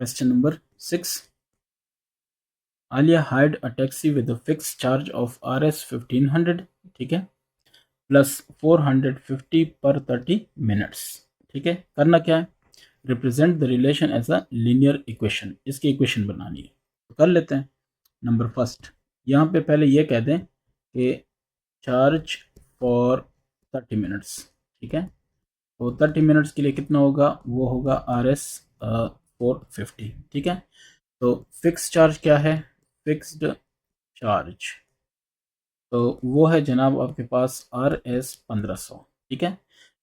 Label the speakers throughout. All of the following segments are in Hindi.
Speaker 1: Question number 6, Alia hired a taxi with a fix charge of RS 1500, ठीक है, प्लस 450 पर 30 मिनट्स, ठीक है। करना क्या है, represent the relation as a linear equation, इसकी इक्वेशन बनानी है। तो कर लेते हैं। नंबर फर्स्ट, यहाँ पे पहले ये कह दें कि चार्ज फॉर 30 मिनट्स, ठीक है। तो 30 मिनट्स के लिए कितना होगा, वो होगा RS 450, ठीक है। तो फिक्स चार्ज क्या है, फिक्स्ड चार्ज, तो वो है जनाब आपके पास RS 1500, ठीक है।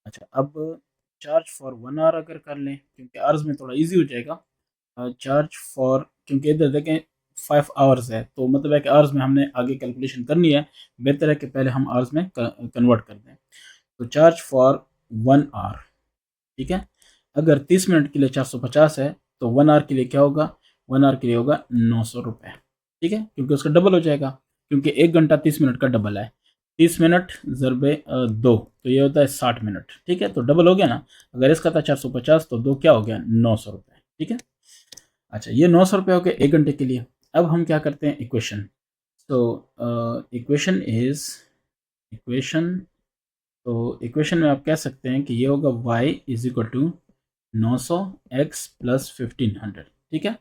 Speaker 1: अच्छा, अब चार्ज फॉर 1 आवर अगर कर लें, क्योंकि आवर्स में थोड़ा इजी हो जाएगा। चार्ज फॉर, क्योंकि इधर देखें 5 आवर्स है, तो मतलब है कि आवर्स में हमने आगे कैलकुलेशन करनी है, बेहतर है कि पहले हम आवर्स में कन्वर्ट कर दें। तो चार्ज फॉर 1 आवर, ठीक है। अगर 30 मिनट के लिए 450 है, तो 1 आवर के लिए क्या होगा, 1 आवर के लिए होगा 900 रुपये, ठीक है, क्योंकि उसका डबल हो जाएगा, क्योंकि 1 घंटा 30 मिनट का डबल है। 30 मिनट ज़रबे 2, तो ये होता है 60 मिनट, ठीक है। तो डबल हो गया ना, अगर इसका था 450 तो 2 क्या हो गया, 900 रुपये, ठीक है। अच्छा, ये 900 रुपये हो गए 1 घंटे के लिए। अब हम क्या करते हैं, इक्वेशन। तो इक्वेशन इज इक्वेशन, तो इक्वेशन में आप कह सकते हैं कि ये होगा y is equal to 900 x plus 1500, ठीक है।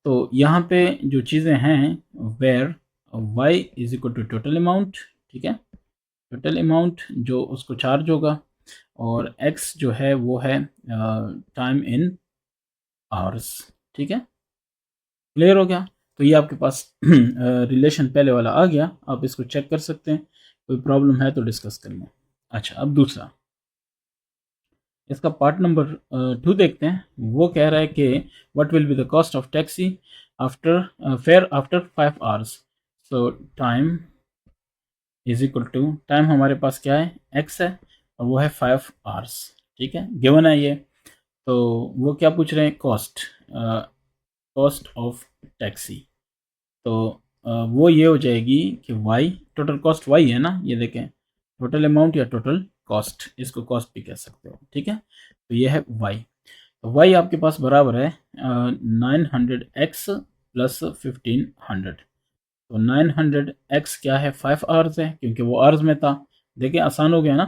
Speaker 1: तो यहाँ पे जो चीज़ें हैं, where y is equal to total amount, ठीक है, टोटल अमाउंट जो उसको चार्ज होगा, और x जो है वो है टाइम इन आवर्स, ठीक है। क्लियर हो गया। तो ये आपके पास रिलेशन पहले वाला आ गया, आप इसको चेक कर सकते हैं, कोई प्रॉब्लम है तो डिस्कस कर लें। अच्छा, अब दूसरा, इसका पार्ट नंबर 2 देखते हैं। वो कह रहा है कि what will be the cost of taxi after fare after 5 hours. So time is equal to, time हमारे पास क्या है, x है, और वो है 5 आवर्स, ठीक है, गिवन है ये। तो वो क्या पूछ रहे हैं, कॉस्ट, कॉस्ट ऑफ टैक्सी। तो वो ये हो जाएगी कि y, टोटल कॉस्ट y है ना, ये देखें, टोटल अमाउंट या टोटल कॉस्ट, इसको कॉस्ट भी कह सकते हो, ठीक है। तो ये है y, तो y आपके पास बराबर है 900x प्लस 1500। तो 900x क्या है, 5 आवर्स है, क्योंकि वो आवर्स में था। देखिए आसान हो गया ना।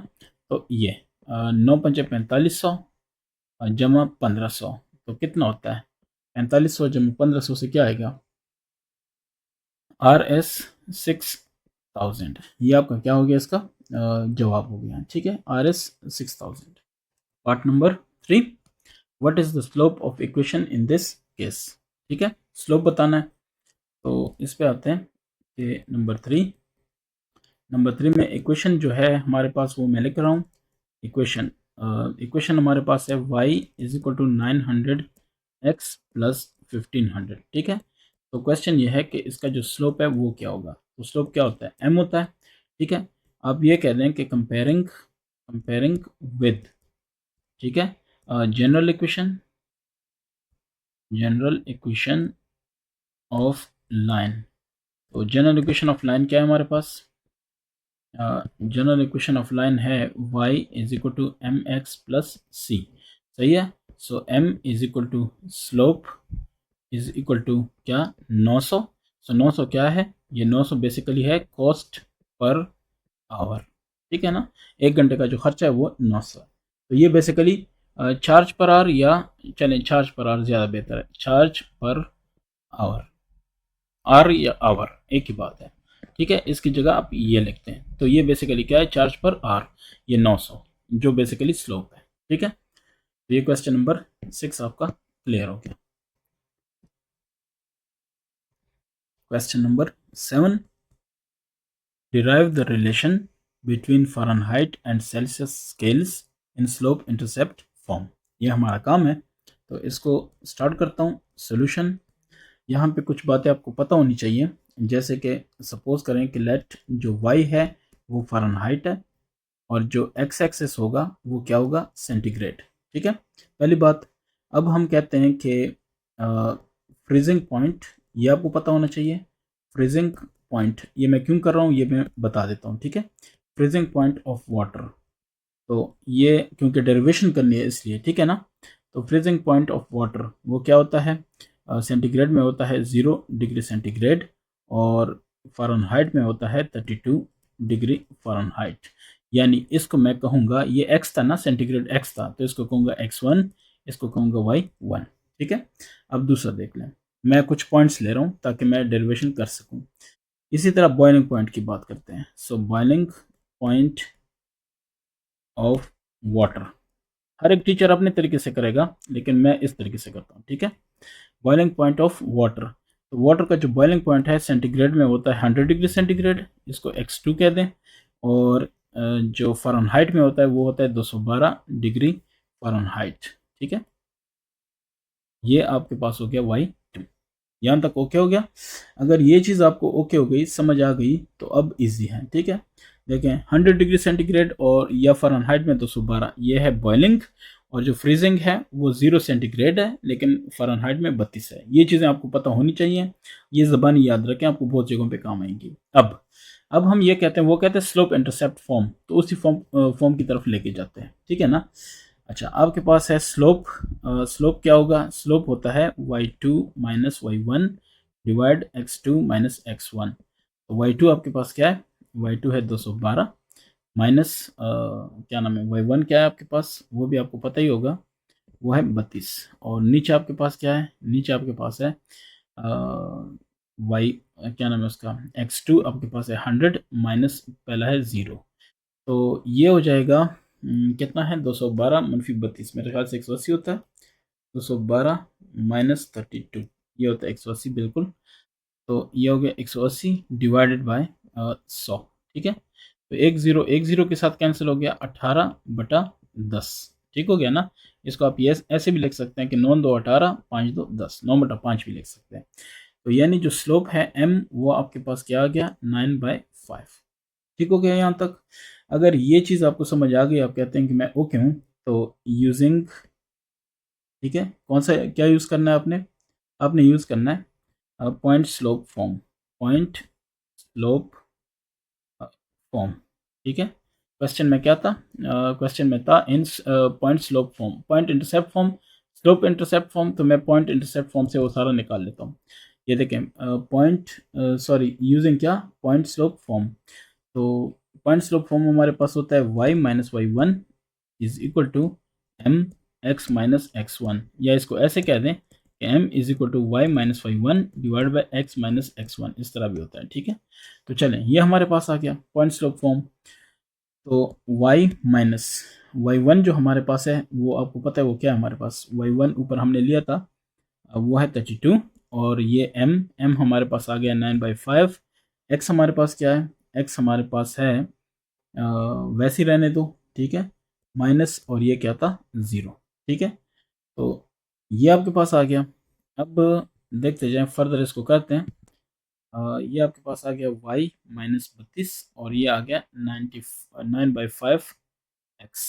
Speaker 1: तो ये 9×5=4500 जमा 1500, तो कितना होता है, 4500 जमा 1500 से क्या आएगा, RS 6000। ये आपका क्या हो गया, इसका जवाब हो गया, ठीक है, RS 6000। Part number 3, what is the slope of equation in this case, ठीक है, स्लोप बताना है। तो इस पे आते हैं कि नंबर 3 में इक्वेशन जो है हमारे पास, वो मैं लिख रहा हूँ। इक्वेशन इक्वेशन हमारे पास है y is equal to 900x plus 1500, ठीक है। तो क्वेश्चन ये है कि इसका जो स्लोप है वो क्या होगा। तो स्लोप क्या होता है, m होता है, ठीक है। आप ये कह दें कि कंपेयरिंग विद, ठीक है, जनरल इक्वेशन ऑफ लाइन। तो जनरल इक्वेशन ऑफ लाइन क्या है हमारे पास, जनरल इक्वेशन ऑफ लाइन है y is equal to M x plus c, सही है। So m is equal to slope is equal to क्या, 900। सो 900 क्या है, ये 900 बेसिकली है कॉस्ट पर आवर, ठीक है ना, 1 घंटे का जो खर्चा है वो 900। तो ये बेसिकली चार्ज पर आवर, या चलें चार्ज पर आवर ज़्यादा बेहतर है, चार्ज पर आवर, आर या आवर एक ही बात है, ठीक है। इसकी जगह आप ये लिखते हैं। तो ये बेसिकली क्या है, चार्ज पर आर, ये 900 जो बेसिकली स्लोप है, ठीक है। तो ये क्वेश्चन नंबर 6 आपका क्लियर हो गया। Question number 7, derive the relation between Fahrenheit and Celsius scales in slope intercept form. ये हमारा काम है। तो इसको स्टार्ट करता हूँ। सोल्यूशन, यहाँ पे कुछ बातें आपको पता होनी चाहिए, जैसे कि सपोज करें कि लेट जो y है वो फ़ारेनहाइट है, और जो x एक्सेस होगा वो क्या होगा, सेंटीग्रेड, ठीक है, पहली बात। अब हम कहते हैं कि फ्रीजिंग पॉइंट, ये आपको पता होना चाहिए। फ्रीजिंग पॉइंट, ये मैं क्यों कर रहा हूँ ये मैं बता देता हूँ, ठीक है। फ्रीजिंग पॉइंट ऑफ वाटर, तो ये क्योंकि डेरिवेशन करनी है इसलिए, ठीक है ना। तो फ्रीजिंग पॉइंट ऑफ वाटर वो क्या होता है, सेंटीग्रेड में होता है 0 डिग्री सेंटीग्रेड और फ़ारेनहाइट में होता है 32 डिग्री फ़ारेनहाइट। यानी इसको मैं कहूँगा, ये x था ना, सेंटीग्रेड x था, तो इसको कहूँगा x1, इसको कहूँगा y1। ठीक है, अब दूसरा देख लें। मैं कुछ पॉइंट्स ले रहा हूँ ताकि मैं डेरिवेशन कर सकूँ। इसी तरह बॉइलिंग पॉइंट की बात करते हैं। So boiling point of water, हर एक टीचर अपने तरीके से करेगा, लेकिन मैं इस तरीके से करता हूँ। ठीक है, बॉइलिंग पॉइंट ऑफ वाटर, तो वाटर का जो बॉइलिंग पॉइंट है सेंटीग्रेड में होता है 100 डिग्री सेंटीग्रेड, इसको x2 कह दें, और जो फ़ारेनहाइट में होता है वो होता है 212 डिग्री फ़ारेनहाइट। ठीक है, ये आपके पास हो गया y2। यहाँ तक ओके हो गया। अगर ये चीज़ आपको ओके हो गई, समझ आ गई, तो अब इजी है। ठीक है, देखें 100 डिग्री सेंटीग्रेड और या फ़ारेनहाइट में 212, ये है बॉइलिंग, और जो फ्रीजिंग है वो 0 सेंटीग्रेड है, लेकिन फ़ारेनहाइट में 32 है। ये चीज़ें आपको पता होनी चाहिए, ये ज़बानी याद रखें, आपको बहुत जगहों पे काम आएंगी। अब हम ये कहते हैं, वो कहते हैं स्लोप इंटरसेप्ट फॉर्म, तो उसी फॉर्म की तरफ लेके जाते हैं। ठीक है ना। अच्छा, आपके पास है स्लोप। स्लोप क्या होगा, स्लोप होता है y2 minus y1 divide x2 minus x1। तो y2 आपके पास क्या है, y2 है 212 माइनस क्या नाम है y1 क्या है आपके पास, वो भी आपको पता ही होगा, वो है 32। और नीचे आपके पास क्या है, नीचे आपके पास है y क्या नाम है उसका, x2 आपके पास है 100 माइनस पहला है 0। तो ये हो जाएगा कितना है, 212 मनफी 32, मेरे ख्याल से 180 होता है। 212 माइनस 32, ये होता है 180 बिल्कुल। तो ये हो गया 180 डिवाइडेड बाय 100। ठीक है, तो एक जीरो के साथ कैंसिल हो गया, 18/10। ठीक हो गया ना। इसको आप ये ऐसे भी लिख सकते हैं कि 9 2 18, 5 2 10, 9/5 भी लिख सकते हैं। तो यानी जो स्लोप है m, वो आपके पास क्या आ गया, 9/5। ठीक हो गया यहाँ तक। अगर ये चीज़ आपको समझ आ गई, आप कहते हैं कि मैं ओके हूँ, तो यूजिंग, ठीक है, कौन सा क्या यूज़ करना है आपने, आपने यूज़ करना है point slope form, point slope form. ठीक है, क्वेश्चन में क्या था, क्वेश्चन में था इन point slope form, point intercept form, slope intercept form, तो मैं पॉइंट इंटरसेप्ट फॉर्म से वो सारा निकाल लेता हूँ। ये देखें, पॉइंट सॉरी यूजिंग क्या, पॉइंट स्लोप फॉर्म। तो पॉइंट स्लोप फॉर्म हमारे पास होता है y minus y1 is equal to M X minus x1, या इसको ऐसे कह दें कि m is equal to Y minus y1 divide by x minus x1, इस तरह भी होता है। ठीक है, तो चलें, ये हमारे पास आ गया पॉइंट स्लोप फॉर्म। तो y माइनस y1 जो हमारे पास है, वो आपको पता है वो क्या है हमारे पास, y1 ऊपर हमने लिया था, अब वो है 32, और ये m हमारे पास आ गया 9/5। x हमारे पास क्या है, x हमारे पास है वैसे ही रहने दो। ठीक है, माइनस, और ये क्या था, 0। ठीक है, तो ये आपके पास आ गया। अब देखते जाएं, फर्दर इसको करते हैं। ये आपके पास आ गया y माइनस 32, और ये आ गया 9/5 x।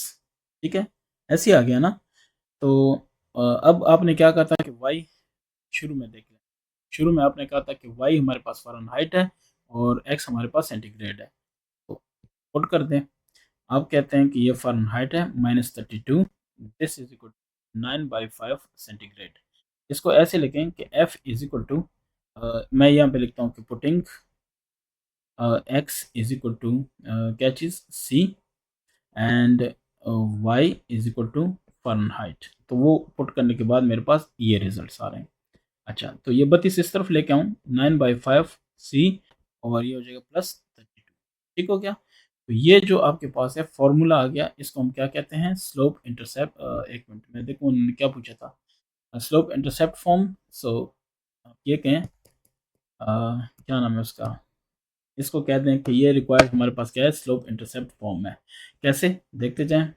Speaker 1: ठीक है, ऐसे ही आ गया ना। तो अब आपने क्या कहा था कि y, शुरू में देख लें, शुरू में आपने कहा था कि y हमारे पास फ़ारेनहाइट है और x हमारे पास सेंटीग्रेड है। तो पुट कर दें, आप कहते हैं कि ये फ़ारेनहाइट है -32, दिस इज इक्वल 9/5 सेंटीग्रेड। इसको ऐसे लिखें कि F इज इक्वल टू, मैं यहाँ पे लिखता हूँ कि putting x is equal to क्या चीज़, C, and y is equal to Fahrenheit. तो वो पुट करने के बाद मेरे पास ये रिजल्ट आ रहे हैं। अच्छा, तो ये 32 इस तरफ लेके आऊँ, 9/5 C, और ये हो जाएगा +32। ठीक हो गया। तो ये जो आपके पास है फॉर्मूला आ गया, इसको हम क्या कहते हैं, स्लोप इंटरसेप्ट। एक मिनट में देखो उन्होंने क्या पूछा था, स्लोप इंटरसेप्ट फॉर्म। सो आप ये कहें क्या नाम है उसका, इसको कहते हैं कि ये रिक्वायर्ड हमारे पास क्या है, स्लोप इंटरसेप्ट फॉर्म है। कैसे, देखते जाएं,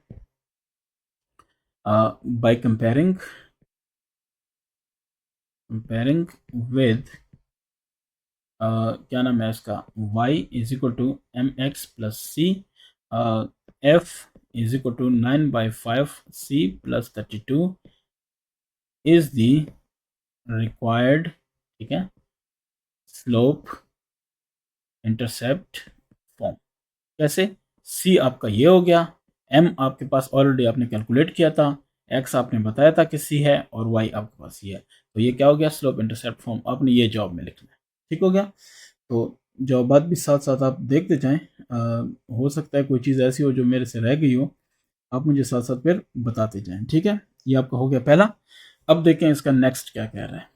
Speaker 1: बाय कंपेयरिंग विद क्या नाम है इसका, y is equal to M x plus C, F is equal to 9/5 c plus 32 is the required, ठीक है, स्लोप इंटरसेप्ट फॉर्म। कैसे, c आपका ये हो गया, m आपके पास ऑलरेडी आपने कैलकुलेट किया था, एक्स आपने बताया था कि सी है और वाई आपके पास ये है, तो ये क्या हो गया, स्लोप इंटरसेप्ट फॉर्म आपने ये जॉब में लिखना है। ठीक हो गया। तो जवाबात भी साथ साथ आप देखते जाएं, हो सकता है कोई चीज़ ऐसी हो जो मेरे से रह गई हो, आप मुझे साथ साथ फिर बताते जाएं। ठीक है, ये आपका हो गया पहला। अब देखें इसका नेक्स्ट क्या कह रहा है।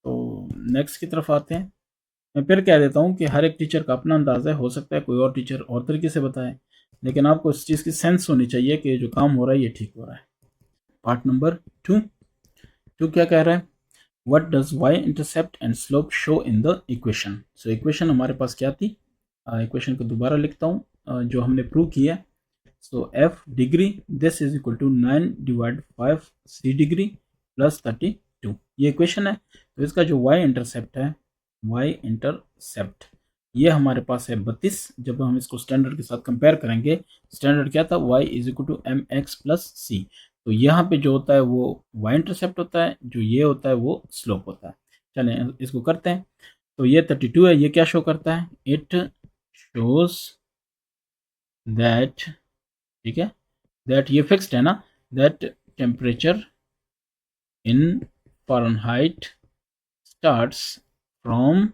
Speaker 1: तो नेक्स्ट की तरफ आते हैं। मैं फिर कह देता हूँ कि हर एक टीचर का अपना अंदाज़ा है, हो सकता है कोई और टीचर और तरीके से बताए, लेकिन आपको इस चीज़ की सेंस होनी चाहिए कि जो काम हो रहा है ये ठीक हो रहा है। Part number 2। क्या कह रहा है, what does Y intercept and slope show in the equation. So equation हमारे पास क्या थी, इक्वेशन को दोबारा लिखता हूँ जो हमने प्रूव किया है। So F degree this is equal to 9 divide 5 C degree plus 32, ये इक्वेशन है। तो इसका जो वाई इंटरसेप्ट है, वाई इंटरसेप्ट ये हमारे पास है 32। जब हम इसको स्टैंडर्ड के साथ कंपेयर करेंगे, स्टैंडर्ड क्या था, y is equal to M x plus c, तो यहाँ पे जो होता है वो y इंटरसेप्ट होता है, जो ये होता है वो स्लोप होता है। चलें इसको करते हैं। तो ये 32 है, ये क्या शो करता है, इट शोज दैट, ठीक है, दैट ये फिक्स्ड है ना, that temperature in Fahrenheit starts from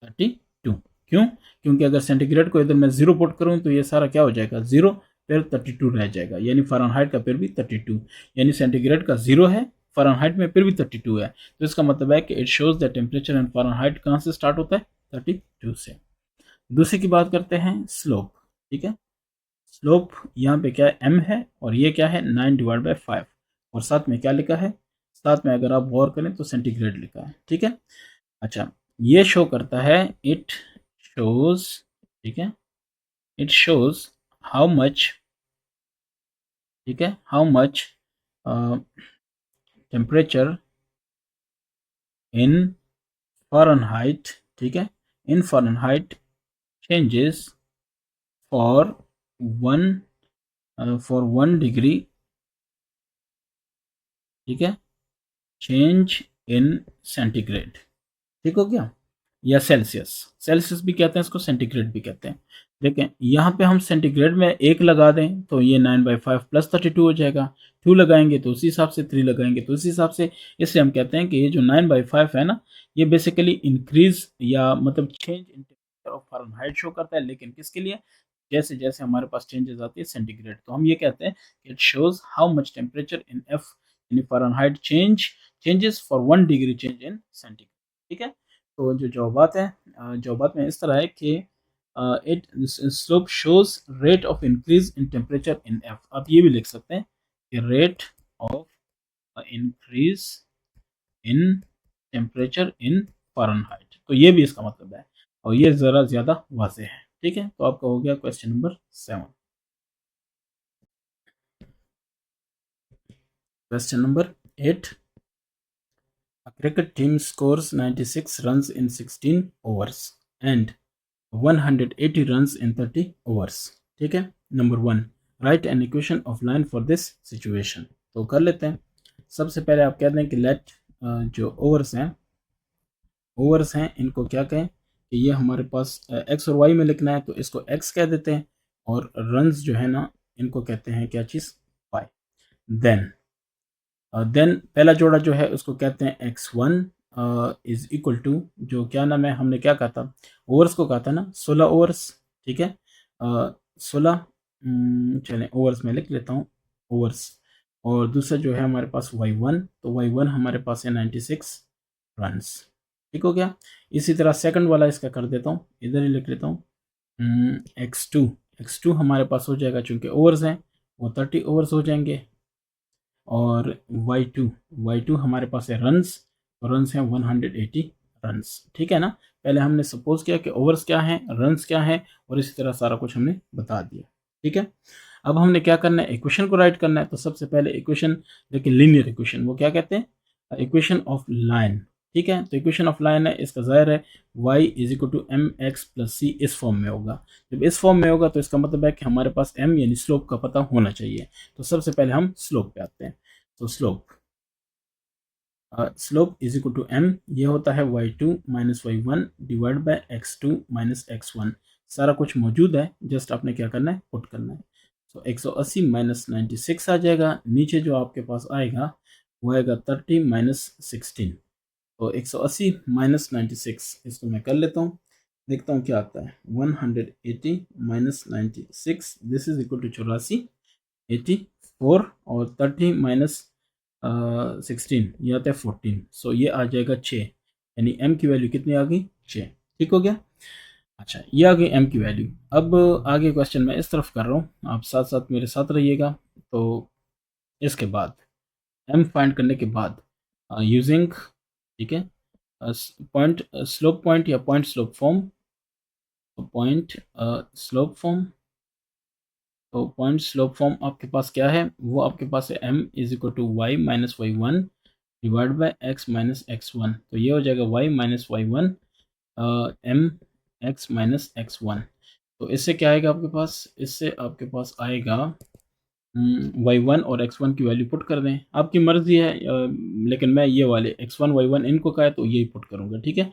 Speaker 1: 32। क्यों, क्योंकि अगर सेंटीग्रेड को इधर मैं 0 पुट करूं तो ये सारा क्या हो जाएगा, 0, फिर 32 रह जाएगा, यानी फ़ारेनहाइट का फिर भी 32, यानी सेंटीग्रेड का 0 है, फ़ारेनहाइट में फिर भी 32 है। तो इसका मतलब है कि it shows the temperature in Fahrenheit कहाँ से स्टार्ट होता है, 32 से। दूसरी की बात करते हैं, स्लोप। ठीक है, स्लोप यहाँ पे क्या है, m है, और ये क्या है, 9 डिवाइड बाई 5, और साथ में क्या लिखा है, साथ में अगर आप गौर करें तो सेंटीग्रेड लिखा है। ठीक है, अच्छा, ये शो करता है, इट शोज, ठीक है, इट शोज हाउ मच, ठीक है, how much temperature in Fahrenheit, ठीक है, in Fahrenheit changes for one degree, ठीक है, चेंज इन सेंटीग्रेड। ठीक हो गया, या सेल्सियस, सेल्सियस भी कहते हैं इसको, सेंटीग्रेड भी कहते हैं। देखें यहाँ पे हम सेंटीग्रेड में 1 लगा दें तो ये 9/5 प्लस 32 हो जाएगा, 2 लगाएंगे तो उसी हिसाब से, 3 लगाएंगे तो उसी हिसाब से, इसलिए हम कहते हैं कि ये जो 9/5 है ना, ये बेसिकली इंक्रीज या मतलब change in temperature of Fahrenheit show करता है, लेकिन किसके लिए, जैसे जैसे हमारे पास चेंजेस आती है सेंटीग्रेड, तो हम ये कहते हैं कि it shows how much temperature in F in Fahrenheit changes for 1 degree change in centigrade. ठीक है, तो जो जवाबात है, जवाबात में इस तरह है कि it slope shows rate of increase in temperature in F, आप ये भी लिख सकते हैं कि rate of increase in temperature in Fahrenheit, तो ये भी इसका मतलब है, और ये ज़रा ज़्यादा वाज़ेह है। ठीक है, तो आपका हो गया question number 7। Question number 8, a cricket team scores 96 runs in 16 overs and 180 runs in 30 overs। ठीक है, number 1, right an equation of line for this situation. तो कर लेते हैं। सबसे पहले आप कह दें कि लेट जो ओवर्स हैं इनको क्या कहें कि ये हमारे पास एक्स और वाई में लिखना है, तो इसको एक्स कह देते हैं, और रन्स जो है ना इनको कहते हैं क्या चीज़, वाई। देन पहला जोड़ा जो है उसको कहते हैं x1 इज इक्वल टू, जो क्या नाम है, हमने क्या कहा था, ओवर्स को कहा था ना, 16 ओवर्स। ठीक है, 16, चलें ओवर्स में लिख लेता हूँ, ओवर्स। और दूसरा जो है हमारे पास y1, तो y1 हमारे पास है 96 रन्स। ठीक हो गया। इसी तरह सेकंड वाला इसका कर देता हूँ, इधर ही लिख लेता हूँ, x2 हमारे पास हो जाएगा, चूंकि ओवर्स हैं वो 30 ओवर्स हो जाएंगे। और y2 हमारे पास है रन्स, तो रन्स हैं 180 रन्स। ठीक है ना, पहले हमने सपोज किया कि ओवर्स क्या हैं, रन्स क्या हैं, और इसी तरह सारा कुछ हमने बता दिया। ठीक है, अब हमने क्या करना है, इक्वेशन को राइट करना है। तो सबसे पहले इक्वेशन देखिए, लीनियर इक्वेशन, वो क्या कहते हैं, इक्वेशन ऑफ लाइन। ठीक है, तो इक्वेशन ऑफ लाइन है, इसका जाहिर है y is equal to M x plus c इस फॉर्म में होगा। जब इस फॉर्म में होगा तो इसका मतलब है कि हमारे पास m यानी स्लोप का पता होना चाहिए। तो सबसे पहले हम स्लोप पे आते हैं। तो slope is equal to m, ये होता है y2 minus y1 divide by x2 minus x1। सारा कुछ मौजूद है, जस्ट आपने क्या करना है, पुट करना है। सो 180 माइनस 96 आ जाएगा। नीचे जो आपके पास आएगा वो आएगा 30 माइनस 16। तो 180 माइनस 96 इसको मैं कर लेता हूँ, देखता हूँ क्या आता है। 180 minus 96 this is equal to 84, 84 और 30 माइनस 16 ये आता है 14। सो ये आ जाएगा 6, यानी m की वैल्यू कितनी आ गई? 6। ठीक हो गया। अच्छा, ये आ गई m की वैल्यू। अब आगे क्वेश्चन मैं इस तरफ कर रहा हूँ, आप साथ साथ मेरे साथ रहिएगा। तो इसके बाद m फाइंड करने के बाद यूजिंग, ठीक है, पॉइंट स्लोप पॉइंट या point slope form, point slope form. तो पॉइंट स्लोप फॉर्म आपके पास क्या है? वो आपके पास है m is equal to Y minus Y one divide by X minus X one. तो ये हो जाएगा y minus Y one M X minus X one. तो इससे क्या आएगा आपके पास? इससे आपके पास आएगा y1 और x1 की वैल्यू पुट कर दें, आपकी मर्जी है, लेकिन मैं ये वाले x1 y1 इनको का है तो यही पुट करूँगा। ठीक है,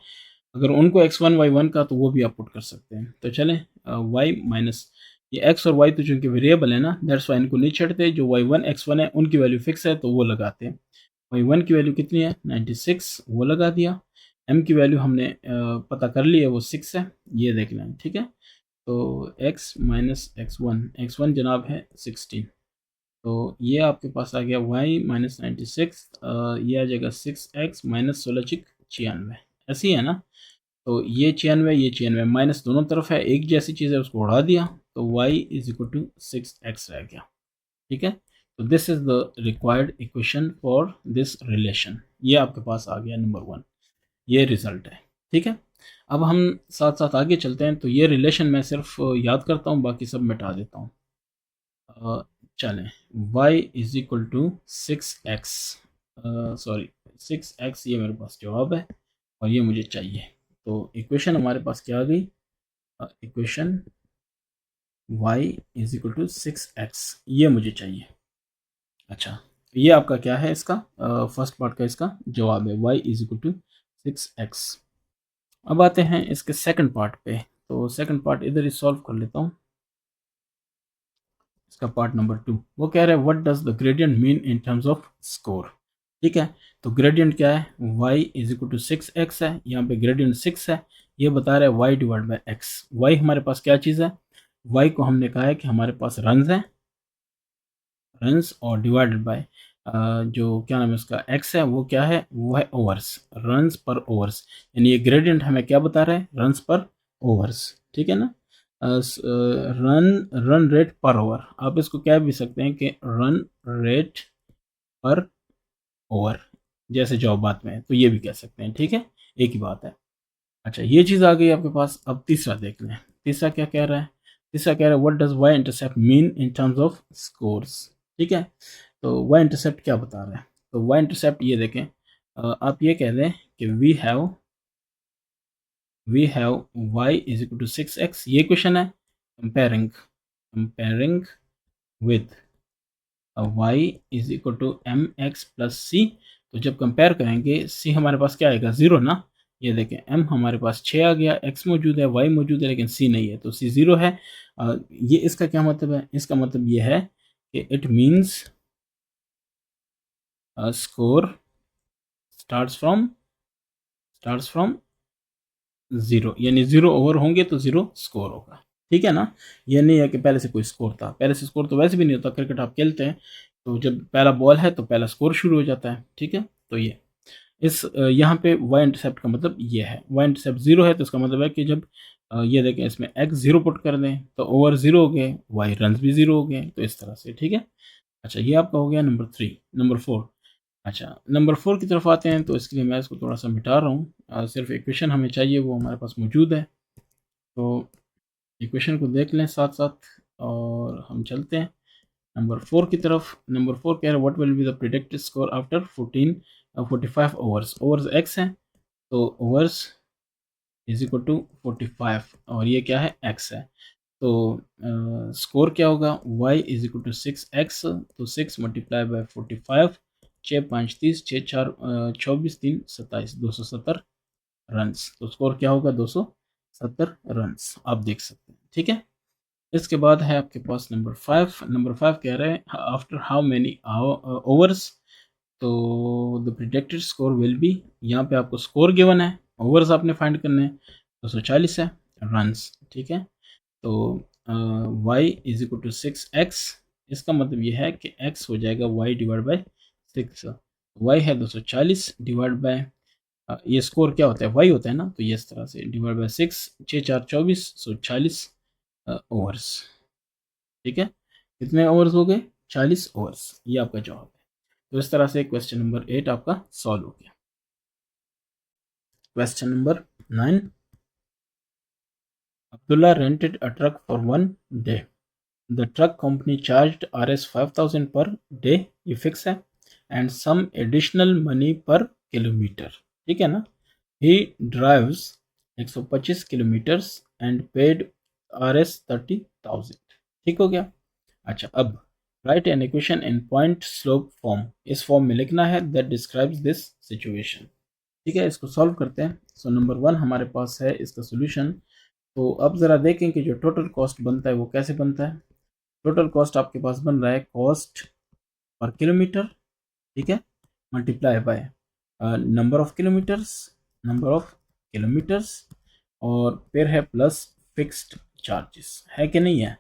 Speaker 1: अगर उनको x1 y1 का तो वो भी आप पुट कर सकते हैं। तो चलें, y माइनस ये x और y तो चूंकि वेरिएबल है ना, दैट्स वाई इनको नहीं छेड़ते। जो y1 x1 है उनकी वैल्यू फिक्स है तो वो लगाते हैं। y1 की वैल्यू कितनी है? 96, वो लगा दिया। m की वैल्यू हमने पता कर ली है, वो 6 है, ये देख लें। ठीक है, तो x माइनस x1 जनाब है 16। तो ये आपके पास आ गया y माइनस 96, ये आ जाएगा 6x माइनस 16 96, ऐसी है ना। तो ये 96, ये 96 माइनस दोनों तरफ है, एक जैसी चीज़ है, उसको उड़ा दिया तो y is equal to 6x रह गया। ठीक है, तो this is the required equation for this relation. ये आपके पास आ गया नंबर 1, ये रिजल्ट है। ठीक है, अब हम साथ साथ आगे चलते हैं। तो ये रिलेशन मैं सिर्फ याद करता हूँ, बाकी सब मिटा देता हूँ। चलें, y is equal to 6x, sorry 6x, ये मेरे पास जवाब है और ये मुझे चाहिए। तो इक्वेशन हमारे पास क्या आ गई? Equation y is equal to 6x, ये मुझे चाहिए। अच्छा, ये आपका क्या है? इसका फर्स्ट पार्ट का इसका जवाब है y is equal to 6x। अब आते हैं इसके सेकंड पार्ट पे। तो सेकंड पार्ट इधर ही सॉल्व कर लेता हूँ। इसका पार्ट नंबर 2 वो कह रहा है what does the gradient mean in terms off score. ठीक है, तो ग्रेडियंट क्या है? y is equal to 6x है, यहाँ पे ग्रेडियंट 6 है, ये बता रहा है y divide by x। y हमारे पास क्या चीज़ है? y को हमने कहा है कि हमारे पास रन्स है, रन्स, और डिवाइडेड बाय जो क्या नाम है उसका x है, वो क्या है? वो है ओवर्स, रन्स पर ओवर्स। यानी ये ग्रेडियंट हमें क्या बता रहा है? रन्स पर ओवर्स। ठीक है ना, रन रन रेट पर ओवर, आप इसको कह भी सकते हैं कि रन रेट पर ओवर, जैसे जॉब बात में है तो ये भी कह सकते हैं। ठीक है, एक ही बात है। अच्छा, ये चीज़ आ गई आपके पास। अब तीसरा देख लें, तीसरा क्या कह रहा है? तीसरा कह रहा है what does Y intercept mean in terms of scores. ठीक है, तो वाई इंटरसेप्ट क्या बता रहा है? तो वाई इंटरसेप्ट ये देखें, आप ये कह दें कि we have y is equal to 6x, ये क्वेश्चन है। Comparing with y is equal to M x plus c. तो जब कंपेयर करेंगे, c हमारे पास क्या आएगा? 0 ना। ये देखें, m हमारे पास 6 आ गया, x मौजूद है, y मौजूद है, लेकिन c नहीं है, तो c 0 है। ये इसका क्या मतलब है? इसका मतलब ये है कि it means score starts from 0, यानी 0 ओवर होंगे तो 0 स्कोर होगा। ठीक है ना, ये नहीं है कि पहले से कोई स्कोर था। पहले से स्कोर तो वैसे भी नहीं होता, क्रिकेट आप खेलते हैं तो जब पहला बॉल है तो पहला स्कोर शुरू हो जाता है। ठीक है, तो ये इस यहाँ पे वाई इंटरसेप्ट का मतलब ये है। वाई इंटरसेप्ट 0 है तो इसका मतलब है कि जब ये देखें, इसमें एक्स 0 पुट कर दें तो ओवर 0 हो गए, वाई रन भी 0 हो गए, तो इस तरह से। ठीक है, अच्छा, ये आपका हो गया नंबर 3। नंबर 4, अच्छा नंबर 4 की तरफ आते हैं। तो इसके लिए मैं इसको थोड़ा सा मिटा रहा हूँ, सिर्फ इक्वेशन हमें चाहिए, वो हमारे पास मौजूद है। तो इक्वेशन को देख लें साथ साथ और हम चलते हैं नंबर 4 की तरफ। नंबर 4 कह रहे हैं what will be the predicted score after 45 overs. Overs x है, तो ओवर्स इज इक्वल टू 45 और ये क्या है? एक्स है। तो स्कोर क्या होगा? y is equal to 6x, तो 6 मल्टीप्लाई बाय 45, 6 5 30, 6 4 24, 3 27, 270 रन्स। तो स्कोर क्या होगा? 270 रन्स, आप देख सकते हैं। ठीक है, इसके बाद है आपके पास नंबर 5 कह रहे हैं आफ्टर हाउ मेनी ओवर्स, तो the predicted score will be, यहाँ पे आपको स्कोर गिवन है, ओवर्स आपने फाइंड करने हैं, 240 है, रन्स, ठीक है। तो y is equal to 6x, इसका मतलब ये है कि x हो जाएगा y डिवाइड बाई 6, y है 240 डिवाइड बाय ये स्कोर क्या होता है, y होता है ना, तो ये इस तरह से डिवाइड बाय 6, 6 4 24, 40 ओवर्स, ठीक है। कितने ओवर्स हो गए, 40 ओवर्स, ये आपका जवाब है। तो इस तरह से क्वेश्चन नंबर 8 आपका सॉल्व हो गया। Question number 9, Abdullah rented a truck for 1 day. The truck company charged Rs 5000 per day, ये फिक्स है, and some additional money per kilometer, ठीक है ना। He drives 125 kilometres and paid Rs 30,000, ठीक हो गया। अच्छा, अब right an equation in point slope form, इस फॉर्म में लिखना है दैट डिस्क्राइब्स दिस सिचुएशन, ठीक है। इसको सॉल्व करते हैं। सो नंबर 1 हमारे पास है इसका सोल्यूशन। तो अब ज़रा देखें कि जो टोटल कॉस्ट बनता है वो कैसे बनता है। टोटल कॉस्ट आपके पास बन रहा है कॉस्ट पर किलोमीटर, ठीक है, multiply by number of kilometres और फिर है प्लस फिक्स्ड चार्जेस, है कि नहीं है।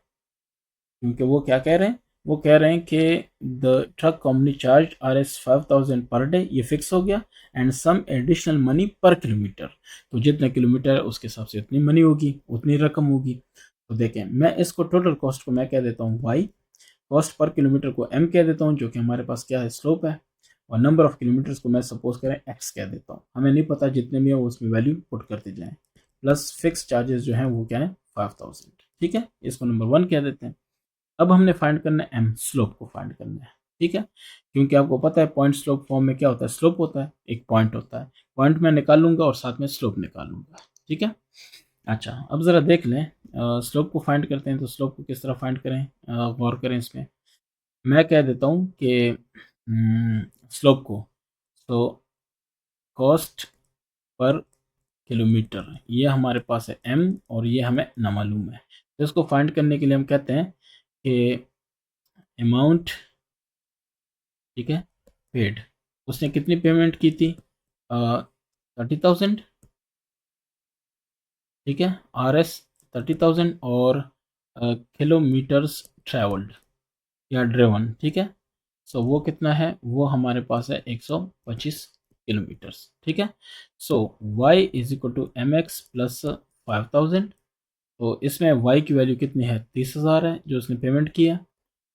Speaker 1: क्योंकि वो क्या कह रहे हैं, वो कह रहे हैं कि the truck company charge Rs 5000 per day, ये फिक्स हो गया, एंड सम एडिशनल मनी पर किलोमीटर, तो जितने किलोमीटर है उसके हिसाब से उतनी मनी होगी, उतनी रकम होगी। तो देखें, मैं इसको टोटल कॉस्ट को मैं कह देता हूँ y, कॉस्ट पर किलोमीटर को m कह देता हूँ, जो कि हमारे पास क्या है, स्लोप है, और नंबर ऑफ किलोमीटर्स को मैं सपोज करें x कह देता हूँ, हमें नहीं पता, जितने भी है उसमें वैल्यू पुट करते जाएं, प्लस फिक्स चार्जेस जो हैं वो क्या है, 5000, ठीक है। इसको नंबर 1 कह देते हैं। अब हमने फाइंड करना है m, स्लोप को फाइंड करना है, ठीक है। क्योंकि आपको पता है पॉइंट स्लोप फॉर्म में क्या होता है, स्लोप होता है, एक पॉइंट होता है, पॉइंट मैं निकालूंगा और साथ में स्लोप निकालूंगा, ठीक है। अच्छा, अब ज़रा देख लें, स्लोप को फाइंड करते हैं। तो स्लोप को किस तरह फाइंड करें, गौर करें इसमें। मैं कह देता हूँ कि स्लोप को, तो कॉस्ट पर किलोमीटर, ये हमारे पास है m और ये हमें ना मालूम है। तो इसको फाइंड करने के लिए हम कहते हैं कि अमाउंट, ठीक है, पेड, उसने कितनी पेमेंट की थी, 30,000, ठीक है, Rs 30,000 और किलोमीटर्स ट्रेवल्ड या ड्रेवन, ठीक है। सो वो कितना है, वो हमारे पास है 125 किलोमीटर्स, ठीक है। So y is equal to M x plus 5000, तो इसमें y की वैल्यू कितनी है, 30,000 है जो उसने पेमेंट किया,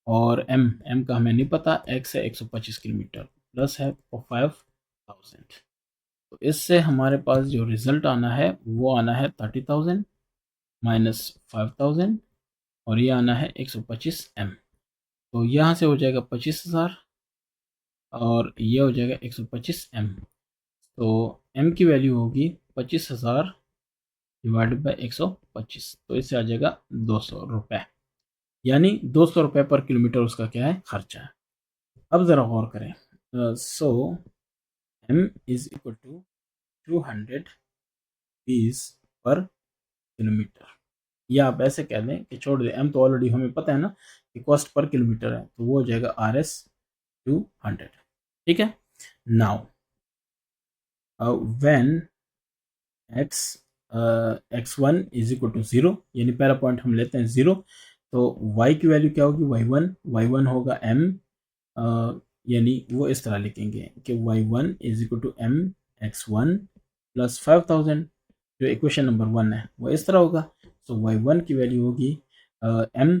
Speaker 1: और m का हमें नहीं पता, x है 125 किलोमीटर, प्लस है 5000। तो इससे हमारे पास जो रिजल्ट आना है वो आना है 30,000 माइनस 5000, और ये आना है 125 m। तो यहाँ से हो जाएगा 25,000 और ये हो जाएगा 125 m। तो m की वैल्यू होगी 25,000 डिवाइडेड बाई 125, तो इससे आ जाएगा 200 रुपये, यानी 200 रुपये पर किलोमीटर उसका क्या है, खर्चा है। अब ज़रा गौर करें, सो m इज इक्वल टू 220 पर किलोमीटर, या आप ऐसे कह दें कि छोड़ दें, m तो ऑलरेडी हमें पता है ना कि कॉस्ट पर किलोमीटर है, तो वो हो जाएगा Rs 200, ठीक है। Now when x1 is equal to 0, यानी पहला पॉइंट हम लेते हैं 0, तो y की वैल्यू क्या होगी, y1 होगा m, यानी वो इस तरह लिखेंगे कि y1 is equal to m x1 plus 5000, जो इक्वेशन नंबर 1 है वो इस तरह होगा। सो y1 की वैल्यू होगी m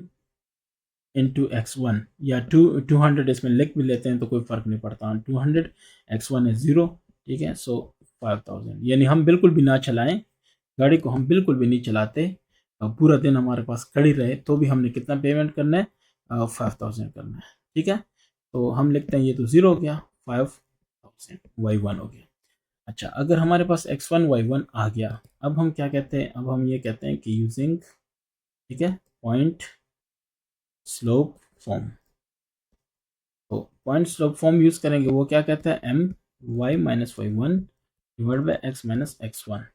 Speaker 1: इंटू x1, या 200 इसमें लिख भी लेते हैं तो कोई फ़र्क नहीं पड़ता, 200, x1 है 0, ठीक है। सो 5000, यानी हम बिल्कुल भी ना चलाएं गाड़ी को, हम बिल्कुल भी नहीं चलाते, पूरा दिन हमारे पास खड़ी रहे तो भी हमने कितना पेमेंट करना है, 5000 करना है, ठीक है। तो हम लिखते हैं ये तो 0 हो गया, 5000 y1 हो गया। अच्छा, अगर हमारे पास x1 y1 आ गया, अब हम क्या कहते हैं, अब हम ये कहते हैं कि यूजिंग, ठीक है, पॉइंट स्लोप फॉर्म, तो पॉइंट स्लोप फॉर्म यूज करेंगे, वो क्या कहता है, M Y minus Y one divide by X minus X one,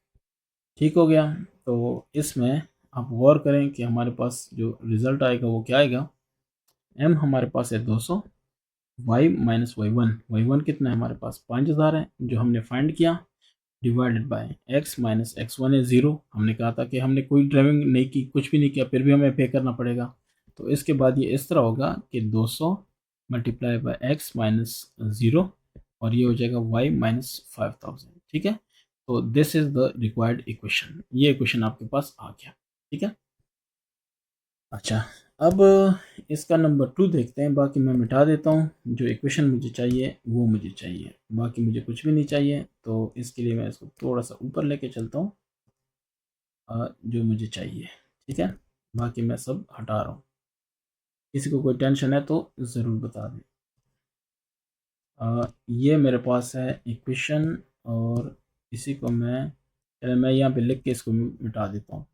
Speaker 1: ठीक हो गया। तो इसमें आप गौर करें कि हमारे पास जो रिजल्ट आएगा वो क्या आएगा। m हमारे पास है 200, y माइनस वाई वन कितना है हमारे पास 5000 है जो हमने फाइंड किया, divided by x minus X one है 0। हमने कहा था कि हमने कोई ड्राइविंग नहीं की, कुछ भी नहीं किया, फिर भी हमें पे करना पड़ेगा। तो इसके बाद ये इस तरह होगा कि 200 मल्टीप्लाई बाय एक्स माइनस 0 और ये हो जाएगा y माइनस 5000। ठीक है, तो this is the required equation. ये इक्वेशन आपके पास आ गया। ठीक है, अच्छा अब इसका नंबर 2 देखते हैं। बाकी मैं मिटा देता हूँ, जो इक्वेशन मुझे चाहिए वो मुझे चाहिए, बाकी मुझे कुछ भी नहीं चाहिए। तो इसके लिए मैं इसको थोड़ा सा ऊपर लेके चलता हूँ, जो मुझे चाहिए। ठीक है, बाकी मैं सब हटा रहा हूँ। किसी को कोई टेंशन है तो ज़रूर बता दें। ये मेरे पास है इक्वेशन, और इसी को मैं यहाँ पे लिख के इसको मिटा देता हूँ।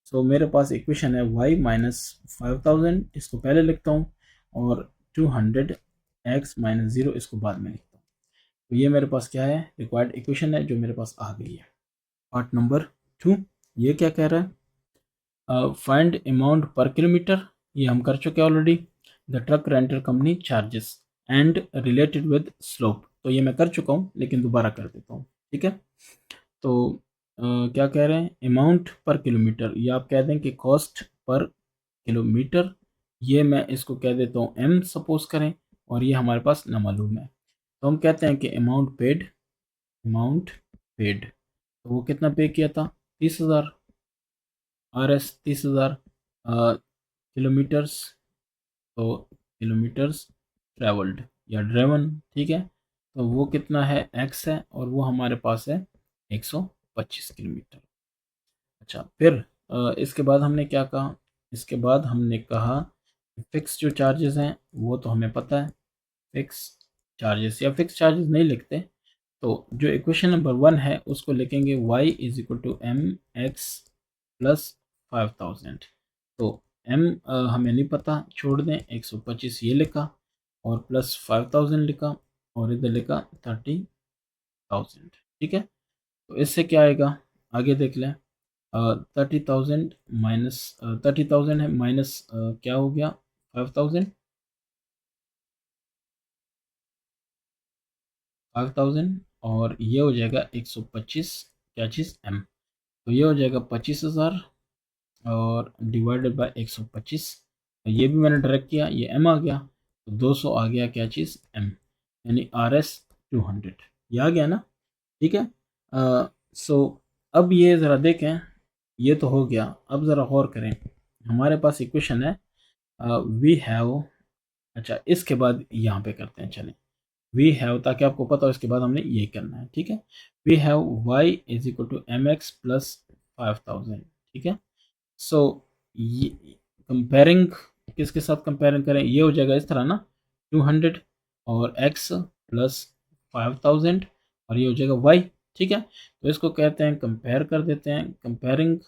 Speaker 1: सो मेरे पास इक्वेशन है y माइनस 5000, इसको पहले लिखता हूँ, और 200 x माइनस 0 इसको बाद में लिखता हूँ। तो ये मेरे पास क्या है, रिक्वायर्ड इक्वेशन है जो मेरे पास आ गई है। पार्ट नंबर 2 ये क्या कह रहा है, फाइंड अमाउंट पर किलोमीटर, ये हम कर चुके हैं already. The truck rental company charges and related with slope, तो ये मैं कर चुका हूँ लेकिन दोबारा कर देता हूँ। ठीक है, तो क्या कह रहे हैं, अमाउंट पर किलोमीटर, ये आप कह दें कि कॉस्ट पर किलोमीटर। ये मैं इसको कह देता हूँ m सपोज करें, और ये हमारे पास न मालूम है। तो हम कहते हैं कि अमाउंट पेड, तो वो कितना पे किया था 30,000, RS 30,000 किलोमीटर्स, तो किलोमीटर्स ट्रेवल्ड या ड्रेवन। ठीक है, तो वो कितना है x है, और वो हमारे पास है 125 किलोमीटर। अच्छा फिर इसके बाद हमने क्या कहा, इसके बाद हमने कहा फिक्स जो चार्जेस हैं वो तो हमें पता है, फिक्स चार्जेस या फिक्स चार्जेस नहीं लिखते, तो जो इक्वेशन नंबर 1 है उसको लिखेंगे y is equal to M x plus 5000। तो m हमें नहीं पता, छोड़ दें, 125 ये लिखा और प्लस 5000 लिखा, और इधर लिखा 30,000। ठीक है, तो इससे क्या आएगा आगे देख लें। 30,000 माइनस 30,000 है, माइनस क्या हो गया 5,000, और ये हो जाएगा 125 क्या चीज़ m, तो ये हो जाएगा 25,000 और डिवाइडेड बाय 125, ये भी मैंने डायरेक्ट किया, ये m आ गया, तो 200 आ गया क्या चीज़ m, यानी RS 200 ये आ गया ना। ठीक है, सो अब ये ज़रा देखें, ये तो हो गया। अब ज़रा गौर करें, हमारे पास इक्वेशन है वी हैव, अच्छा इसके बाद यहाँ पे करते हैं, चलें वी हैव, ताकि आपको पता हो इसके बाद हमने ये करना है। ठीक है, we have y is equal to M x plus 5000। ठीक है, सो ये कंपेयरिंग, किसके साथ कंपेयरिंग करें, ये हो जाएगा इस तरह ना, 200 और x प्लस 5000 और ये हो जाएगा y। ठीक है, तो इसको कहते हैं कंपेयर कर देते हैं, कंपेयरिंग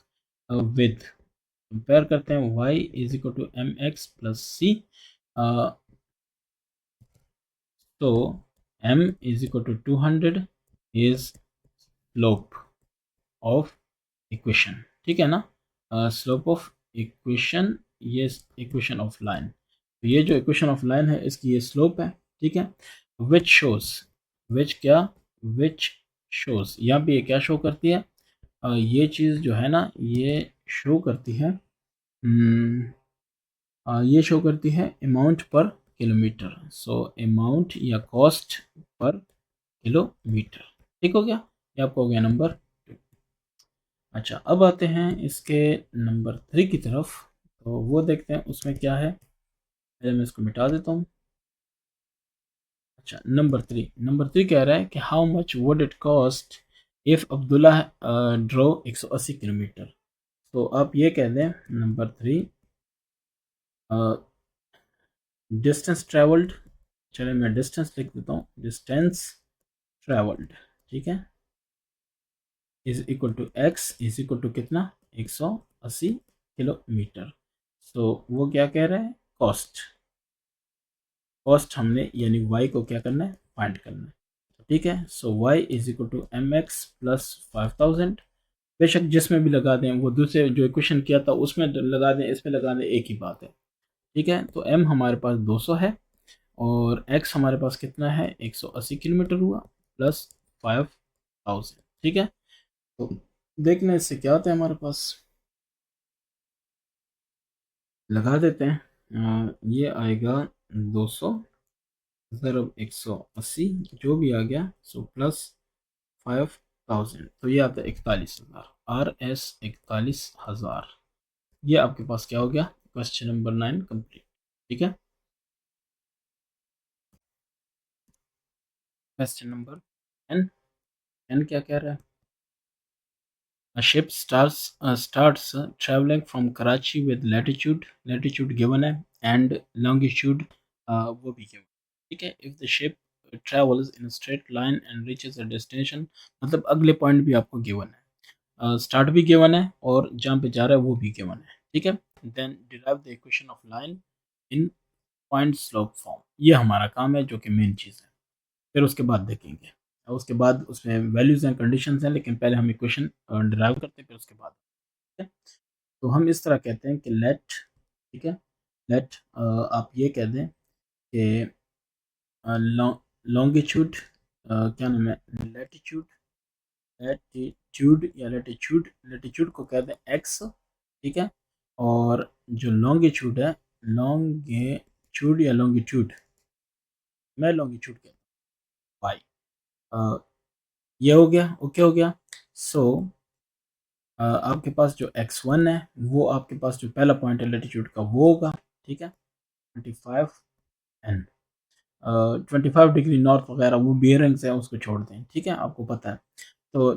Speaker 1: विद, कंपेयर करते हैं y is equal to M x plus c, तो m is equal to 200 is slope of equation. ठीक है ना, स्लोप ऑफ इक्वेशन, ये इक्वेशन ऑफ लाइन, तो ये जो इक्वेशन ऑफ लाइन है इसकी ये स्लोप है। ठीक है, विच शोज, विच क्या, विच शोज, यहाँ पे ये क्या शो करती है, ये चीज़ जो है ना ये शो करती है, ये शो करती है अमाउंट पर किलोमीटर, सो अमाउंट या कॉस्ट पर किलोमीटर। ठीक हो गया, ये आपको हो गया नंबर 2। अच्छा अब आते हैं इसके नंबर 3 की तरफ, तो वो देखते हैं उसमें क्या है। पहले मैं इसको मिटा देता हूँ। अच्छा नंबर 3 कह रहा है कि how much would it cost if Abdullah drove 180 kilometre. तो आप ये कह दें नंबर 3 डिस्टेंस ट्रेवल्ड, चलिए मैं डिस्टेंस लिख देता हूँ, डिस्टेंस ट्रेवल्ड। ठीक है, is equal to X is equal to कितना 180 किलोमीटर। सो वो क्या कह रहा है, कॉस्ट, कॉस्ट हमने यानी y को क्या करना है फाइंड करना है। ठीक है, so y is equal to M x plus 5000 बेशक जिसमें भी लगा दें, वो दूसरे जो इक्वेशन किया था उसमें लगा दें, इसमें लगा दें, एक ही बात है। ठीक है, तो m हमारे पास 200 है और x हमारे पास कितना है, 180 किलोमीटर हुआ प्लस 5000। ठीक है, तो देखना इससे क्या होता है हमारे पास, लगा देते हैं। ये आएगा 200 ज़रब 180 जो भी आ गया, सो प्लस 5000, तो ये आता है 41,000। RS 41,000। ये आपके पास क्या हो गया, क्वेश्चन नंबर 9 कंप्लीट। ठीक है, क्वेश्चन नंबर 10। क्या कह रहा है, a ship starts traveling from Karachi with latitude given है and longitude वो भी given। ठीक है, if the ship travels in a straight line and reaches a destination, मतलब अगले पॉइंट भी आपको given है, स्टार्ट भी given है और जहाँ पे जा रहा है वो भी given है। ठीक है, then derive the equation of line in point slope form। ये हमारा काम है जो कि मेन चीज़ है, फिर उसके बाद देखेंगे, और उसके बाद उसमें वैल्यूज हैं, कंडीशंस हैं, लेकिन पहले हम इक्वेशन डिराइव करते हैं फिर उसके बाद। ठीक है, तो हम इस तरह कहते हैं कि लेट, ठीक है, लेट आप ये कह दें कि लॉन्गिट्यूड, क्या नाम है, लेटीट्यूड, या लेटीट्यूड को कहते हैं एक्स। ठीक है, और जो लॉन्गिट्यूड है, लॉन्गिट्यूड या लॉन्गिट्यूड, मैं लॉन्गिट्यूड कहता हूँ वाई। ये हो गया, ओके हो गया। सो आपके पास जो x1 है वो आपके पास जो पहला पॉइंट है लेटीट्यूड का वो होगा। ठीक है, 25 n, 25 डिग्री नॉर्थ वगैरह वो बियरिंग्स है, उसको छोड़ दें। ठीक है, आपको पता है। तो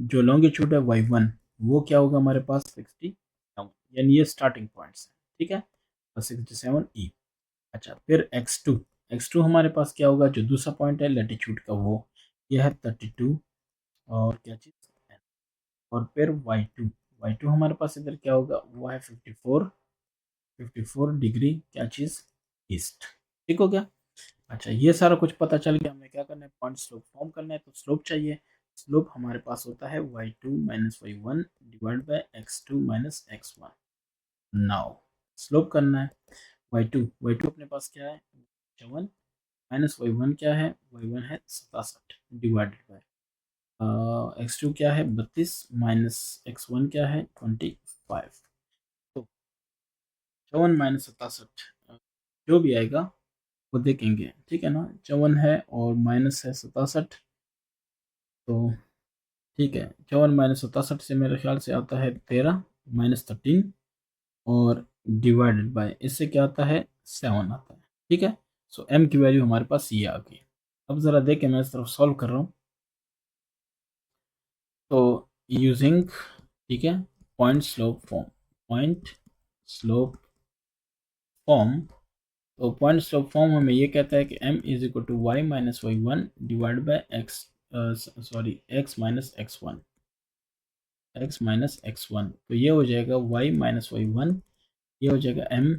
Speaker 1: जो लॉन्गिट्यूड है y1 वो क्या होगा हमारे पास 67, यानी ये स्टार्टिंग पॉइंट्स है। ठीक है, 67 e। अच्छा, फिर x2 हमारे पास क्या होगा, जो दूसरा पॉइंट है लेटीट्यूड का वो, यह है 32 और क्या चीज़, और फिर y2 हमारे पास इधर क्या होगा, वो है 54 डिग्री क्या चीज़, ईस्ट। ठीक हो गया। अच्छा, ये सारा कुछ पता चल गया, हमें क्या करना है, पॉइंट स्लोप फॉर्म करना है, तो स्लोप चाहिए। स्लोप हमारे पास होता है y2 minus y1 divide by x2 minus x1। Now slope करना है, y2 अपने पास क्या है 7 माइनस y1 क्या है, y1 है 67 डिवाइडेड बाई x2 क्या है 32 माइनस x1 क्या है 25। तो 54 माइनस 67 जो भी आएगा वो देखेंगे। ठीक है ना, 54 है और माइनस है 67, तो ठीक है, 54 माइनस 67 से मेरे ख्याल से आता है 13 माइनस 13 और डिवाइडेड बाय इससे क्या आता है 7 आता है। ठीक है, सो m की वैल्यू हमारे पास ये आ गई। अब ज़रा देखें, मैं इस तरफ सॉल्व कर रहा हूँ। तो यूजिंग, ठीक है, पॉइंट स्लोप फॉर्म, तो पॉइंट स्लोप फॉर्म हमें ये कहता है कि m is equal to Y minus y1 divide by x minus x1। तो ये हो जाएगा y माइनस y1, ये हो जाएगा m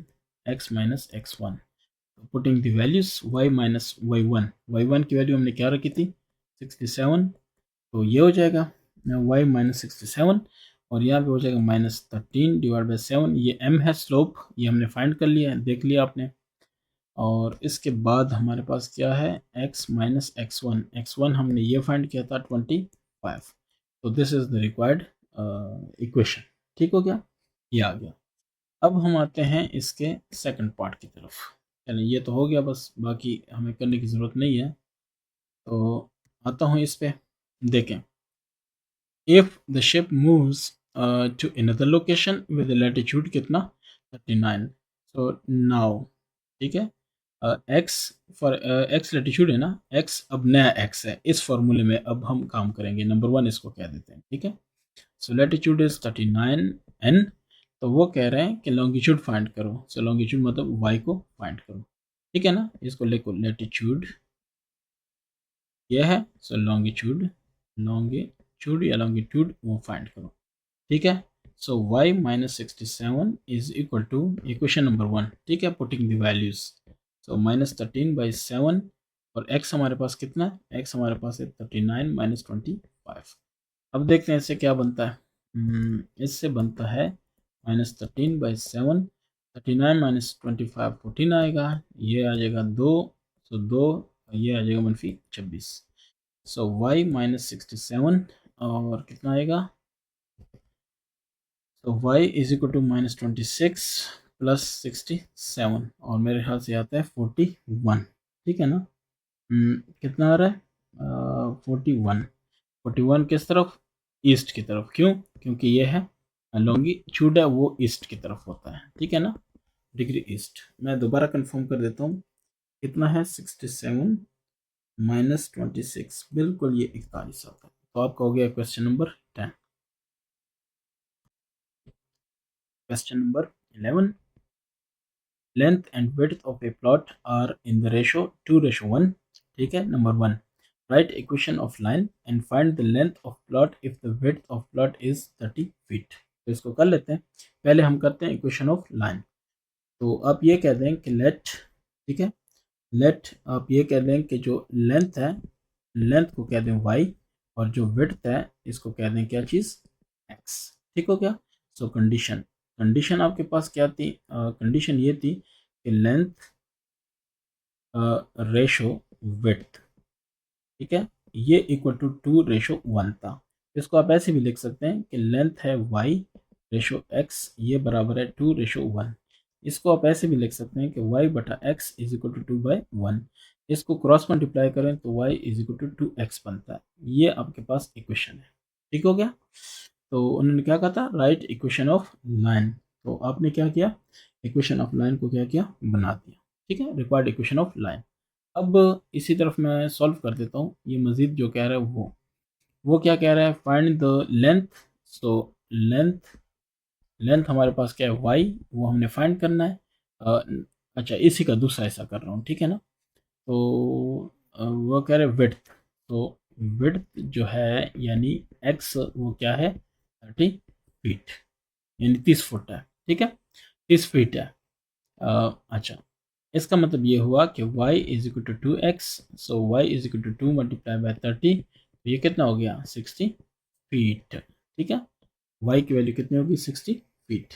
Speaker 1: x माइनस x1। तो putting the values y minus y1 की वैल्यू हमने क्या रखी थी 67, तो ये हो जाएगा y माइनस 67 और यहाँ पे हो जाएगा माइनस 13 डिवाइड बाई 7। ये m है स्लोप, ये हमने फाइंड कर लिया है, देख लिया आपने। और इसके बाद हमारे पास क्या है x माइनस x1 हमने ये फाइंड किया था 25। तो this is the required equation. ठीक हो गया, ये आ गया। अब हम आते हैं इसके सेकंड पार्ट की तरफ। चलिए, ये तो हो गया, बस बाकी हमें करने की ज़रूरत नहीं है। तो आता हूँ इस पे, देखें। If the ship moves to another location with latitude कितना 39, सो नाउ, ठीक है, एक्स फॉर एक्स लेटीट्यूड है ना, एक्स अब नया एक्स है इस फॉर्मूले में, अब हम काम करेंगे, नंबर 1 इसको कह देते हैं। ठीक है, सो लेटीट्यूड इज 39 n, तो वो कह रहे हैं कि लॉन्गिट्यूड फाइंड करो। सो लॉन्गिट्यूड मतलब वाई को फाइंड करो। ठीक है ना, इसको लिखो लेटीट्यूड ये है, सो लॉन्गिट्यूड या लॉन्गिट्यूड वो फाइंड करो। ठीक है, so y minus 67 is equal to equation number 1। ठीक है, putting the values, so minus 13/7 और x हमारे पास कितना है, x हमारे पास है 39 माइनस 25। अब देखते हैं इससे क्या बनता है। इससे बनता है -13/7, 39 -25 14 आएगा, ये आ जाएगा 2, सो 2, ये आ जाएगा -26। सो y -67 और कितना आएगा, तो y is equal to -26 plus 67 और मेरे ख्याल से आता है 41, ठीक है ना। कितना आ रहा है, 41 किस तरफ, ईस्ट की तरफ, क्यों, क्योंकि ये है लॉन्गिट्यूड है वो ईस्ट की तरफ होता है, ठीक है ना, डिग्री ईस्ट। मैं दोबारा कंफर्म कर देता हूँ, कितना है 67 -26, बिल्कुल ये 41 आता है। तो आपका हो गया question number 10। Question number 11, length and width of a plot are in the ratio 2:1, ठीक है। Number 1, write equation of line and find the length of plot if the width of plot is 30 feet. तो इसको कर लेते हैं, पहले हम करते हैं इक्वेशन ऑफ लाइन। तो आप ये कह दें कि लेट, ठीक है, लेट आप ये कह दें कि जो लेंथ है, लेंथ को कह दें y, और जो विड्थ है इसको कह दें क्या चीज़, x, ठीक हो गया। सो कंडीशन, कंडीशन आपके पास क्या थी, कंडीशन ये थी कि लेंथ रेशो विड्थ, ठीक है, ये इक्वल टू 2:1 था। इसको आप ऐसे भी लिख सकते हैं कि लेंथ है y रेशो x, ये बराबर है 2:1। इसको आप ऐसे भी लिख सकते हैं कि y बटा x इज इक्वल टू 2/1। इसको क्रॉस मल्टीप्लाई करें तो y is equal to 2x बनता है। ये आपके पास इक्वेशन है, ठीक हो गया। तो उन्होंने क्या कहा था, राइट इक्वेशन ऑफ लाइन, तो आपने क्या किया, इक्वेशन ऑफ लाइन को क्या किया, बना दिया, ठीक है, रिक्वायर्ड इक्वेशन ऑफ लाइन। अब इसी तरफ मैं सॉल्व कर देता हूँ, ये मजीद जो कह रहा है वो क्या कह रहा है, find the length. So length, length हमारे पास क्या है y, वो हमने फाइंड करना है। अच्छा, इसी का दूसरा हिस्सा कर रहा हूँ, ठीक है ना। तो वो कह रहे विड्थ, तो विड्थ जो है यानी x वो क्या है 30 फीट, यानी 30 फुट है, ठीक है, 30 फीट है। अच्छा, इसका मतलब ये हुआ कि y is equal to 2x, so y is equal to 2 multiply by 30, तो ये कितना हो गया 60 फीट, ठीक है। y की वैल्यू कितनी होगी 60 फीट।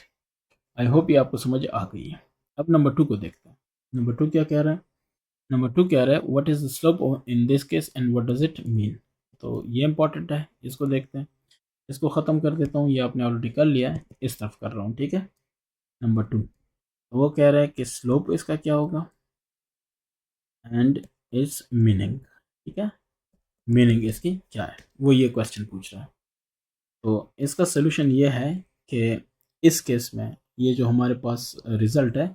Speaker 1: आई होप ये आपको समझ आ गई है। अब नंबर 2 को देखते हैं। नंबर 2 क्या कह रहा है, नंबर 2 कह रहा है what is the slope in this case and what does it mean. तो ये इंपॉर्टेंट है, इसको देखते हैं। इसको ख़त्म कर देता हूँ, ये आपने ऑलरेडी कर लिया है, इस तरफ कर रहा हूँ, ठीक है। नंबर 2, तो वो कह रहा है कि स्लोप इसका क्या होगा एंड इट्स मीनिंग, ठीक है, मीनिंग इसकी क्या है, वो ये क्वेश्चन पूछ रहा है। तो इसका सोल्यूशन ये है कि इस केस में ये जो हमारे पास रिजल्ट है,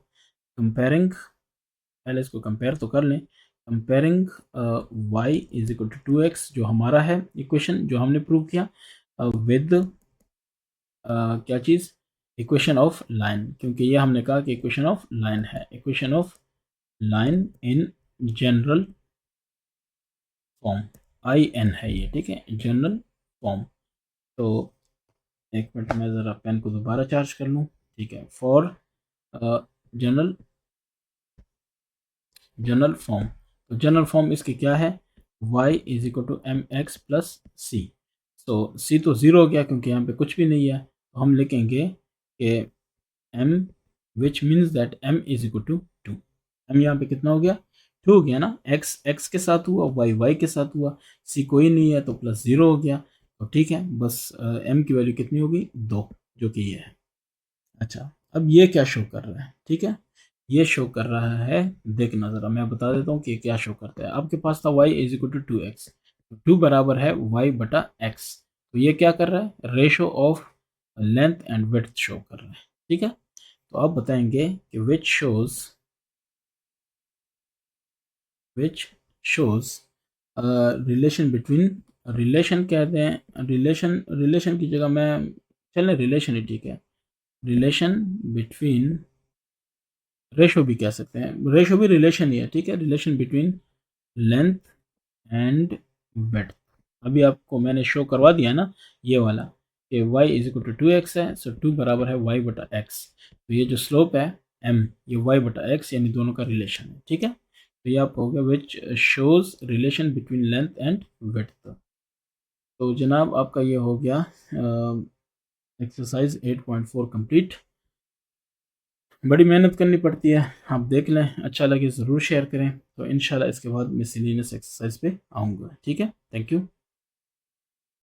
Speaker 1: कंपेयरिंग, पहले इसको कंपेयर तो कर लें, comparing y is equal to 2x जो हमारा है इक्वेशन जो हमने प्रूव किया, विद क्या चीज़, इक्वेशन ऑफ लाइन, क्योंकि ये हमने कहा कि इक्वेशन ऑफ लाइन है, equation of line in general form, IN है ये, ठीक है, जनरल फॉर्म। तो एक मिनट में ज़रा पेन को दोबारा चार्ज कर लूँ, ठीक है, फॉर जनरल, जनरल फॉर्म। तो जनरल फॉर्म इसकी क्या है, y is equal to M x plus c. तो c तो ज़ीरो हो गया क्योंकि यहाँ पे कुछ भी नहीं है, तो हम लिखेंगे कि m which means that m is equal to 2। m यहाँ पे कितना हो गया, 2 हो गया ना, x x के साथ हुआ, y y के साथ हुआ, c कोई नहीं है तो प्लस 0 हो गया। तो ठीक है, बस m की वैल्यू कितनी होगी 2, जो कि ये है। अच्छा, अब ये क्या शो कर रहा है, ठीक है, ये शो कर रहा है, देखना ज़रा मैं बता देता हूँ कि क्या शो करता है। आपके पास था y is equal to 2x, 2 बराबर है y बटा x, तो ये क्या कर रहा है, ratio of length and width show कर रहा है, ठीक है। तो आप बताएंगे कि which shows relation between, relation कह दें, रिलेशन की जगह मैं, चलें रिलेशन ही ठीक है, रिलेशन बिटवीन, रेशो भी कह सकते हैं, रेशो भी रिलेशन ही है, ठीक है, relation between length and width. अभी आपको मैंने शो करवा दिया ना ये वाला, कि y is equal to 2x है, सो 2 बराबर है y बटा x। तो ये जो स्लोप है m, ये y बटा x यानी दोनों का रिलेशन है, ठीक है। तो ये आपको हो गया which shows relation between length and width. तो जनाब आपका ये हो गया एक्सरसाइज 8.4 कंप्लीट। बड़ी मेहनत करनी पड़ती है, आप देख लें, अच्छा लगे ज़रूर शेयर करें। तो इंशाल्लाह इसके बाद मिसलिनियस एक्सरसाइज पे आऊँगा। ठीक है, थैंक यू।